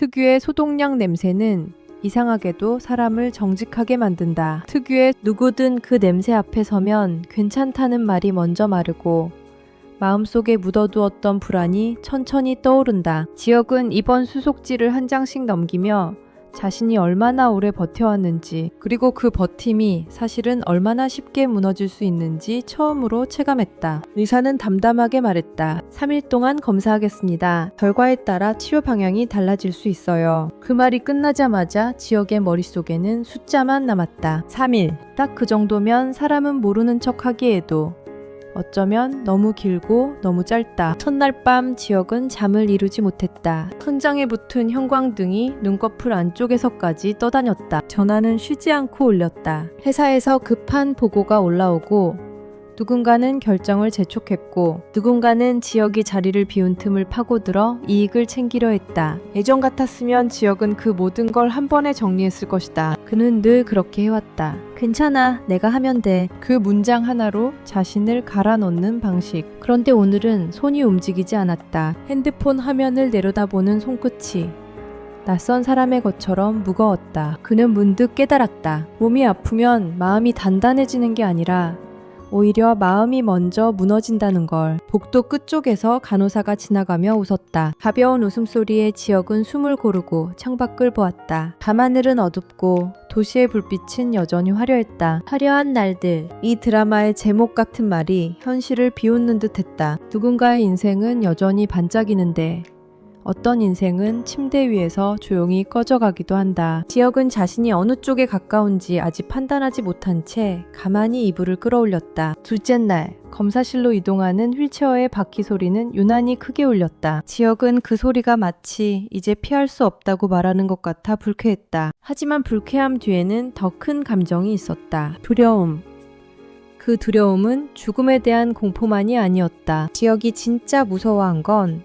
특유의 소독약 냄새는 이상하게도 사람을 정직하게 만든다. 특유의 누구든 그 냄새 앞에 서면 괜찮다는 말이 먼저 마르고 마음속에 묻어두었던 불안이 천천히 떠오른다. 지역은 이번 수속지를 한 장씩 넘기며 자신이 얼마나 오래 버텨왔는지, 그리고 그 버팀이 사실은 얼마나 쉽게 무너질 수 있는지 처음으로 체감했다. 의사는 담담하게 말했다. 3일 동안 검사하겠습니다. 결과에 따라 치료 방향이 달라질 수 있어요. 그 말이 끝나자마자 지역의 머릿속에는 숫자만 남았다. 3일. 딱 그 정도면 사람은 모르는 척 하기에도 어쩌면 너무 길고 너무 짧다. 첫날 밤 지역은 잠을 이루지 못했다. 천장에 붙은 형광등이 눈꺼풀 안쪽에서까지 떠다녔다. 전화는 쉬지 않고 울렸다. 회사에서 급한 보고가 올라오고 누군가는 결정을 재촉했고 누군가는 지역이 자리를 비운 틈을 파고들어 이익을 챙기려 했다. 예전 같았으면 지역은 그 모든 걸 한 번에 정리했을 것이다. 그는 늘 그렇게 해왔다. 괜찮아, 내가 하면 돼. 그 문장 하나로 자신을 갈아넣는 방식. 그런데 오늘은 손이 움직이지 않았다. 핸드폰 화면을 내려다보는 손끝이 낯선 사람의 것처럼 무거웠다. 그는 문득 깨달았다. 몸이 아프면 마음이 단단해지는 게 아니라 오히려 마음이 먼저 무너진다는 걸. 복도 끝쪽에서 간호사가 지나가며 웃었다. 가벼운 웃음소리에 지역은 숨을 고르고 창밖을 보았다. 밤하늘은 어둡고 도시의 불빛은 여전히 화려했다. 화려한 날들. 이 드라마의 제목 같은 말이 현실을 비웃는 듯했다. 누군가의 인생은 여전히 반짝이는데 어떤 인생은 침대 위에서 조용히 꺼져가기도 한다. 지역은 자신이 어느 쪽에 가까운지 아직 판단하지 못한 채 가만히 이불을 끌어올렸다. 둘째 날, 검사실로 이동하는 휠체어의 바퀴 소리는 유난히 크게 울렸다. 지역은 그 소리가 마치 이제 피할 수 없다고 말하는 것 같아 불쾌했다. 하지만 불쾌함 뒤에는 더 큰 감정이 있었다. 두려움. 그 두려움은 죽음에 대한 공포만이 아니었다. 지역이 진짜 무서워한 건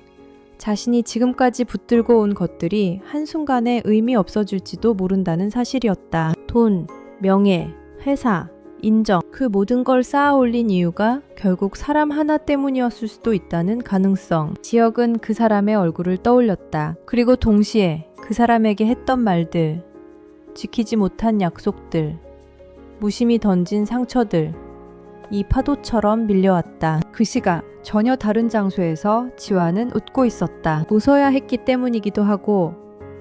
자신이 지금까지 붙들고 온 것들이 한순간에 의미 없어질지도 모른다는 사실이었다. 돈, 명예, 회사, 인정, 그 모든 걸 쌓아 올린 이유가 결국 사람 하나 때문이었을 수도 있다는 가능성. 지역은 그 사람의 얼굴을 떠올렸다. 그리고 동시에 그 사람에게 했던 말들, 지키지 못한 약속들, 무심히 던진 상처들, 이 파도처럼 밀려왔다. 그 시각 전혀 다른 장소에서 지화는 웃고 있었다. 웃어야 했기 때문이기도 하고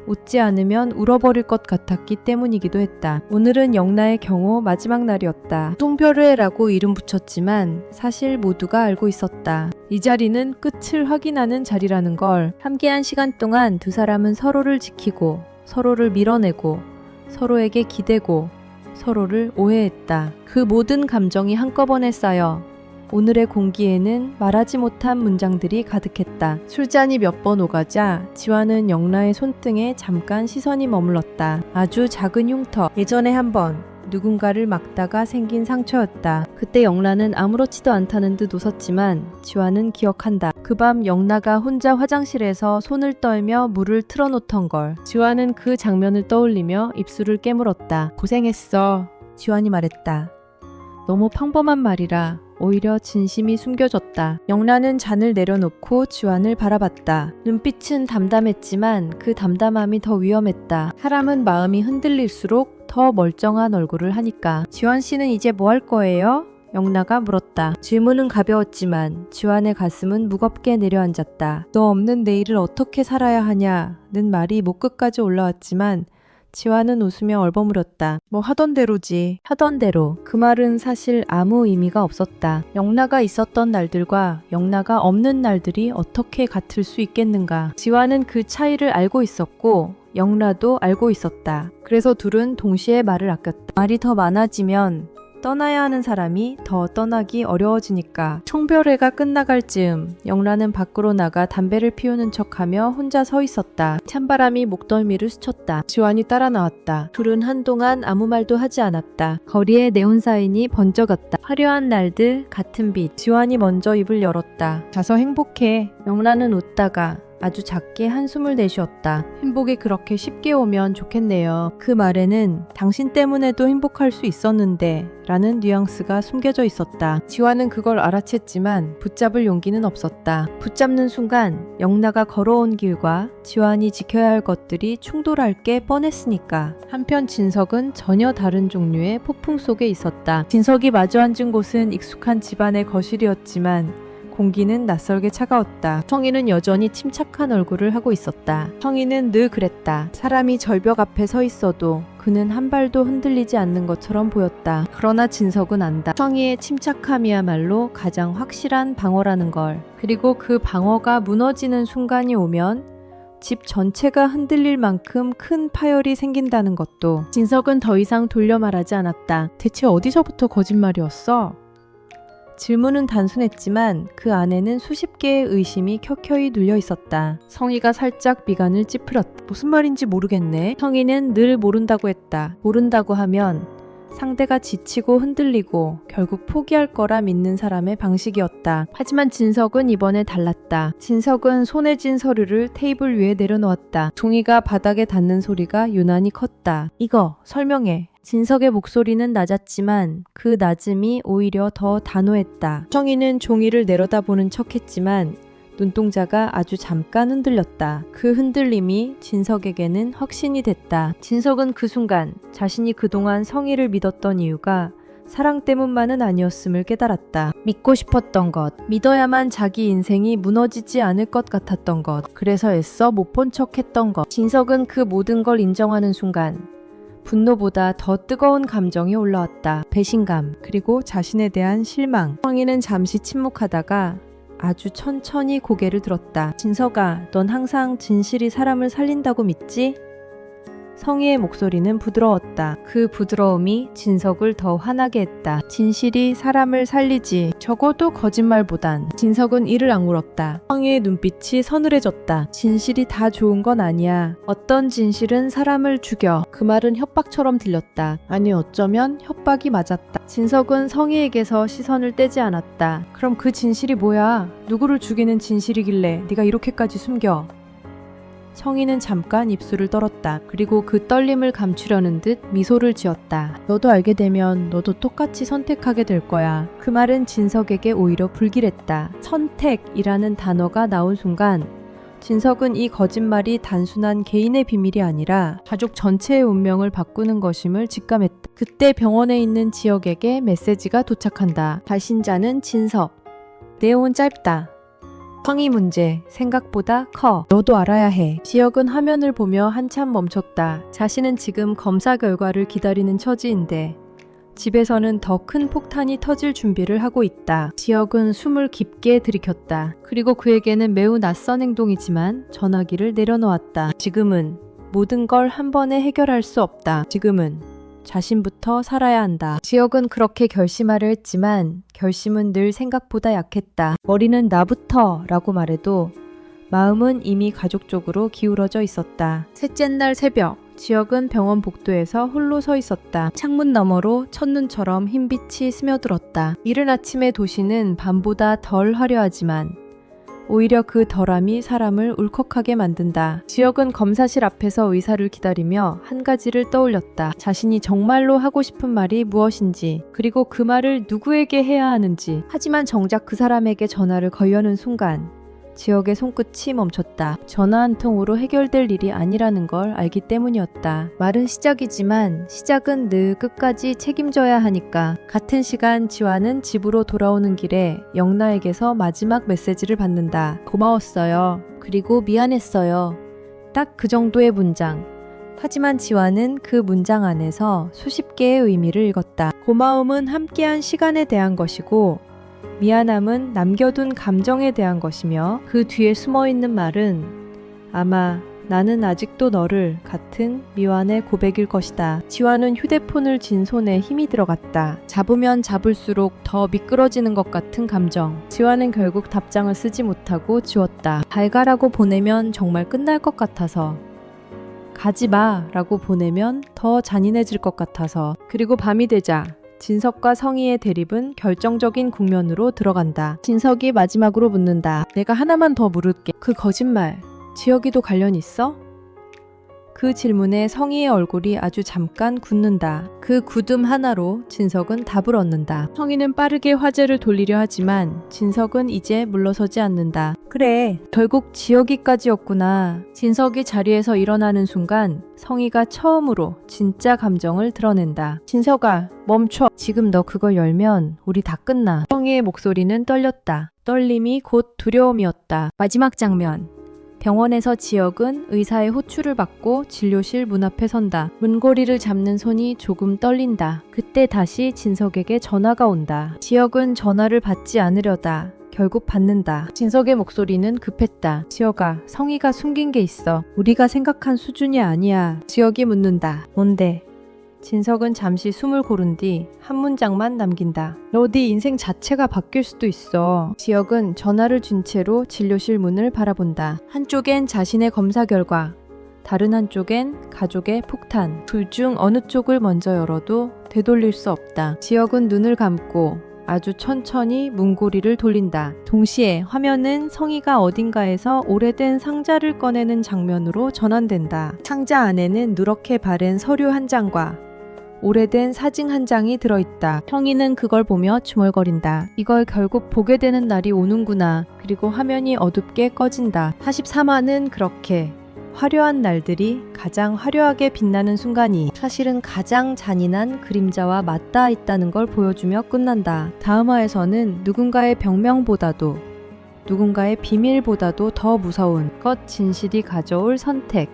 웃지 않으면 울어버릴 것 같았기 때문이기도 했다. 오늘은 영나의 경호 마지막 날이었다. 송별회라고 이름 붙였지만 사실 모두가 알고 있었다. 이 자리는 끝을 확인하는 자리라는 걸. 함께한 시간 동안 두 사람은 서로를 지키고 서로를 밀어내고 서로에게 기대고 서로를 오해했다. 그 모든 감정이 한꺼번에 쌓여 오늘의 공기에는 말하지 못한 문장들이 가득했다. 술잔이 몇 번 오가자 지화는 영라의 손등에 잠깐 시선이 머물렀다. 아주 작은 흉터. 예전에 한번 누군가를 막다가 생긴 상처였다. 그때 영라는 아무렇지도 않다는 듯 웃었지만 지화는 기억한다. 그 밤 영라가 혼자 화장실에서 손을 떨며 물을 틀어놓던 걸. 지화는 그 장면을 떠올리며 입술을 깨물었다. 고생했어. 지환이 말했다. 너무 평범한 말이라 오히려 진심이 숨겨졌다. 영라는 잔을 내려놓고 지환을 바라봤다. 눈빛은 담담했지만 그 담담함이 더 위험했다. 사람은 마음이 흔들릴수록 더 멀쩡한 얼굴을 하니까. 지환 씨는 이제 뭐 할 거예요? 영라가 물었다. 질문은 가벼웠지만 지환의 가슴은 무겁게 내려앉았다. 너 없는 내일을 어떻게 살아야 하냐는 말이 목 끝까지 올라왔지만 지화는 웃으며 얼버무렸다. 뭐 하던 대로지. 하던 대로. 그 말은 사실 아무 의미가 없었다. 영라가 있었던 날들과 영라가 없는 날들이 어떻게 같을 수 있겠는가. 지화는 그 차이를 알고 있었고 영라도 알고 있었다. 그래서 둘은 동시에 말을 아꼈다. 말이 더 많아지면 떠나야 하는 사람이 더 떠나기 어려워지니까. 총별회가 끝나갈 즈음 영라는 밖으로 나가 담배를 피우는 척하며 혼자 서 있었다. 찬바람이 목덜미를 스쳤다. 지환이 따라 나왔다. 둘은 한동안 아무 말도 하지 않았다. 거리에 네온사인이 번쩍였다. 화려한 날들, 같은 빛. 지환이 먼저 입을 열었다. 가서 행복해. 영라는 웃다가 아주 작게 한숨을 내쉬었다. 행복이 그렇게 쉽게 오면 좋겠네요. 그 말에는 당신 때문에도 행복할 수 있었는데 라는 뉘앙스가 숨겨져 있었다. 지화는 그걸 알아챘지만 붙잡을 용기는 없었다. 붙잡는 순간 영나가 걸어온 길과 지환이 지켜야 할 것들이 충돌할 게 뻔했으니까. 한편 진석은 전혀 다른 종류의 폭풍 속에 있었다. 진석이 마주 앉은 곳은 익숙한 집안의 거실이었지만 공기는 낯설게 차가웠다. 성희는 여전히 침착한 얼굴을 하고 있었다. 성희는 늘 그랬다. 사람이 절벽 앞에 서 있어도 그는 한 발도 흔들리지 않는 것처럼 보였다. 그러나 진석은 안다. 성희의 침착함이야말로 가장 확실한 방어라는 걸. 그리고 그 방어가 무너지는 순간이 오면 집 전체가 흔들릴 만큼 큰 파열이 생긴다는 것도. 진석은 더 이상 돌려 말하지 않았다. 대체 어디서부터 거짓말이었어? 질문은 단순했지만 그 안에는 수십 개의 의심이 켜켜이 눌려 있었다. 성희가 살짝 미간을 찌푸렸다. 무슨 말인지 모르겠네. 성희는 늘 모른다고 했다. 모른다고 하면 상대가 지치고 흔들리고 결국 포기할 거라 믿는 사람의 방식이었다. 하지만 진석은 이번에 달랐다. 진석은 손에 쥔 서류를 테이블 위에 내려놓았다. 종이가 바닥에 닿는 소리가 유난히 컸다. 이거 설명해. 진석의 목소리는 낮았지만 그 낮음이 오히려 더 단호했다. 성희는 종이를 내려다보는 척했지만 눈동자가 아주 잠깐 흔들렸다. 그 흔들림이 진석에게는 확신이 됐다. 진석은 그 순간 자신이 그동안 성희를 믿었던 이유가 사랑 때문만은 아니었음을 깨달았다. 믿고 싶었던 것, 믿어야만 자기 인생이 무너지지 않을 것 같았던 것, 그래서 애써 못 본 척했던 것. 진석은 그 모든 걸 인정하는 순간 분노보다 더 뜨거운 감정이 올라왔다. 배신감, 그리고 자신에 대한 실망. 성희는 잠시 침묵하다가 아주 천천히 고개를 들었다. 진석아, 넌 항상 진실이 사람을 살린다고 믿지? 성희의 목소리는 부드러웠다. 그 부드러움이 진석을 더 화나게 했다. 진실이 사람을 살리지. 적어도 거짓말보단. 진석은 이를 악물었다. 성희의 눈빛이 서늘해졌다. 진실이 다 좋은 건 아니야. 어떤 진실은 사람을 죽여. 그 말은 협박처럼 들렸다. 아니, 어쩌면 협박이 맞았다. 진석은 성희에게서 시선을 떼지 않았다. 그럼 그 진실이 뭐야? 누구를 죽이는 진실이길래 네가 이렇게까지 숨겨? 성희는 잠깐 입술을 떨었다. 그리고 그 떨림을 감추려는 듯 미소를 지었다. 너도 알게 되면 너도 똑같이 선택하게 될 거야. 그 말은 진석에게 오히려 불길했다. 선택이라는 단어가 나온 순간 진석은 이 거짓말이 단순한 개인의 비밀이 아니라 가족 전체의 운명을 바꾸는 것임을 직감했다. 그때 병원에 있는 지역에게 메시지가 도착한다. 발신자는 진석. 내용은 짧다. 성희 문제, 생각보다 커. 너도 알아야 해. 지역은 화면을 보며 한참 멈췄다. 자신은 지금 검사 결과를 기다리는 처지인데 집에서는 더 큰 폭탄이 터질 준비를 하고 있다. 지역은 숨을 깊게 들이켰다. 그리고 그에게는 매우 낯선 행동이지만 전화기를 내려놓았다. 지금은 모든 걸 한 번에 해결할 수 없다. 지금은 자신부터 살아야 한다. 지역은 그렇게 결심하려 했지만 결심은 늘 생각보다 약했다. 머리는 나부터 라고 말해도 마음은 이미 가족 쪽으로 기울어져 있었다. 셋째 날 새벽, 지역은 병원 복도에서 홀로 서 있었다. 창문 너머로 첫눈처럼 흰빛이 스며들었다. 이른 아침의 도시는 밤보다 덜 화려하지만 오히려 그 덜함이 사람을 울컥하게 만든다. 지역은 검사실 앞에서 의사를 기다리며 한 가지를 떠올렸다. 자신이 정말로 하고 싶은 말이 무엇인지, 그리고 그 말을 누구에게 해야 하는지. 하지만 정작 그 사람에게 전화를 걸려는 순간 지역의 손끝이 멈췄다. 전화 한 통으로 해결될 일이 아니라는 걸 알기 때문이었다. 말은 시작이지만 시작은 늘 끝까지 책임져야 하니까. 같은 시간 지화는 집으로 돌아오는 길에 영나에게서 마지막 메시지를 받는다. 고마웠어요. 그리고 미안했어요. 딱 그 정도의 문장. 하지만 지화는 그 문장 안에서 수십 개의 의미를 읽었다. 고마움은 함께한 시간에 대한 것이고 미안함은 남겨둔 감정에 대한 것이며 그 뒤에 숨어있는 말은 아마 나는 아직도 너를 같은 미완의 고백일 것이다. 지화는 휴대폰을 쥔 손에 힘이 들어갔다. 잡으면 잡을수록 더 미끄러지는 것 같은 감정. 지화는 결국 답장을 쓰지 못하고 지웠다. 잘 가라고 보내면 정말 끝날 것 같아서. 가지 마 라고 보내면 더 잔인해질 것 같아서. 그리고 밤이 되자 진석과 성희의 대립은 결정적인 국면으로 들어간다. 진석이 마지막으로 묻는다. 내가 하나만 더 물을게. 그 거짓말, 지혁이도 관련 있어? 그 질문에 성희의 얼굴이 아주 잠깐 굳는다. 그 굳음 하나로 진석은 답을 얻는다. 성희는 빠르게 화제를 돌리려 하지만 진석은 이제 물러서지 않는다. 그래, 결국 지혁이까지였구나. 진석이 자리에서 일어나는 순간 성희가 처음으로 진짜 감정을 드러낸다. 진석아, 멈춰. 지금 너 그걸 열면 우리 다 끝나. 성희의 목소리는 떨렸다. 떨림이 곧 두려움이었다. 마지막 장면. 병원에서 지혁은 의사의 호출을 받고 진료실 문 앞에 선다. 문고리를 잡는 손이 조금 떨린다. 그때 다시 진석에게 전화가 온다. 지혁은 전화를 받지 않으려다 결국 받는다. 진석의 목소리는 급했다. 지혁아, 성희가 숨긴 게 있어. 우리가 생각한 수준이 아니야. 지혁이 묻는다. 뭔데? 진석은 잠시 숨을 고른 뒤 한 문장만 남긴다. 너 네 인생 자체가 바뀔 수도 있어. 지혁은 전화를 쥔 채로 진료실 문을 바라본다. 한쪽엔 자신의 검사 결과, 다른 한쪽엔 가족의 폭탄. 둘 중 어느 쪽을 먼저 열어도 되돌릴 수 없다. 지혁은 눈을 감고 아주 천천히 문고리를 돌린다. 동시에 화면은 성희가 어딘가에서 오래된 상자를 꺼내는 장면으로 전환된다. 상자 안에는 누렇게 바른 서류 한 장과 오래된 사진 한 장이 들어있다. 성희는 그걸 보며 중얼거린다. 이걸 결국 보게 되는 날이 오는구나. 그리고 화면이 어둡게 꺼진다. 44화는 그렇게 화려한 날들이 가장 화려하게 빛나는 순간이 사실은 가장 잔인한 그림자와 맞닿아 있다는 걸 보여주며 끝난다. 다음 화에서는 누군가의 병명보다도 누군가의 비밀보다도 더 무서운 것 진실이 가져올 선택,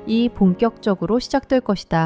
이 본격적으로 시작될 것이다.